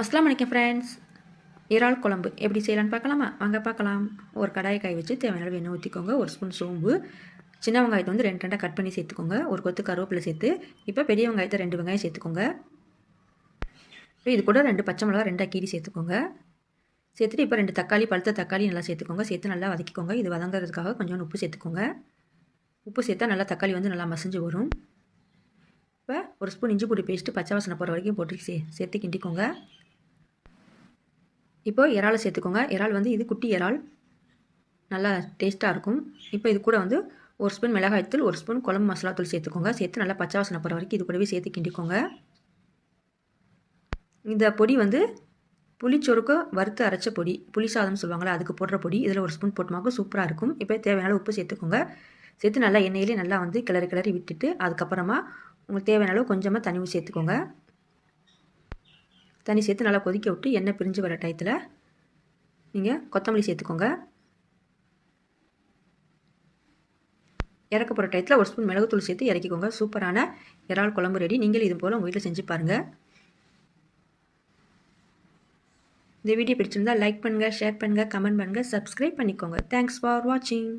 அஸ்ஸலாமு அலைக்கும் ஃப்ரெண்ட்ஸ். இறால் குழம்பு எப்படி செய்யலான்னு பார்க்கலாமா? வாங்க பார்க்கலாம். ஒரு கடாயை காய வச்சு தேவையான அளவு எண்ணெய் ஊற்றிக்கோங்க. ஒரு ஸ்பூன் சோம்பு, சின்ன வெங்காயத்தை வந்து 2 கட் பண்ணி சேர்த்துக்கோங்க. ஒரு கொத்து கருவேப்பிலை சேர்த்து, இப்போ பெரிய வெங்காயத்தை 2 வெங்காயம் சேர்த்துக்கோங்க. இப்போ இது கூட 2 பச்சை மிளகா 2 கீரி சேர்த்துக்கோங்க. சேர்த்துட்டு இப்போ 2 தக்காளி, பழுத்த தக்காளி நல்லா சேர்த்துக்கோங்க. சேர்த்து நல்லா வதக்கிக்கோங்க. இது வதங்கிறதுக்காக கொஞ்சம் உப்பு சேர்த்துக்கோங்க. உப்பு சேர்த்தா நல்லா தக்காளி வந்து நல்லா மசிஞ்சு வரும். இப்போ ஒரு ஸ்பூன் இஞ்சி பூண்டு பேஸ்ட்டு பச்சை வாசனை போகிற வரைக்கும் போட்டு சேர்த்து கிண்டிக்கோங்க. இப்போ இறாலை சேர்த்துக்கோங்க. இறால் வந்து இது குட்டி இறால், நல்லா டேஸ்ட்டாக இருக்கும். இப்போ இது கூட வந்து ஒரு ஸ்பூன் மிளகாய்த்தூள், ஒரு ஸ்பூன் குழம்பு மசாலா தூள் சேர்த்துக்கோங்க. சேர்த்து நல்லா பச்சை வாசனை போகிற வரைக்கும் இது கூடவே சேர்த்து கிண்டிக்கோங்க. இந்த பொடி வந்து புளிச்சோறுக்கு வறுத்து அரைச்ச பொடி, புளி சாதம்னு சொல்லுவாங்களே அதுக்கு போடுற பொடி. இதில் ஒரு ஸ்பூன் போட்டுமாக்கும் சூப்பராக இருக்கும். இப்போ தேவையான உப்பு சேர்த்துக்கோங்க. சேர்த்து நல்லா எண்ணெயிலே நல்லா வந்து கிளறி விட்டுட்டு அதுக்கப்புறமா உங்களுக்கு தேவையான அளவு கொஞ்சமாக தண்ணி சேர்த்துக்கோங்க. தண்ணி சேர்த்து நல்லா கொதிக்க விட்டு எண்ணெய் பிரிஞ்சு வர டயத்தில் நீங்கள் கொத்தமல்லி சேர்த்துக்கோங்க. இறக்க போகிற டயத்தில் ஒரு ஸ்பூன் மிளகுத்தூள் சேர்த்து இறக்கிக்கோங்க. சூப்பரான இறால் குழம்பு ரெடி. நீங்கள் இது போல் உங்கள் வீட்டில் செஞ்சு பாருங்கள். இந்த வீடியோ பிடிச்சிருந்தால் லைக் பண்ணுங்கள், ஷேர் பண்ணுங்கள், கமெண்ட் பண்ணுங்கள், சப்ஸ்கிரைப் பண்ணிக்கோங்க. தேங்க்ஸ் ஃபார் வாட்சிங்.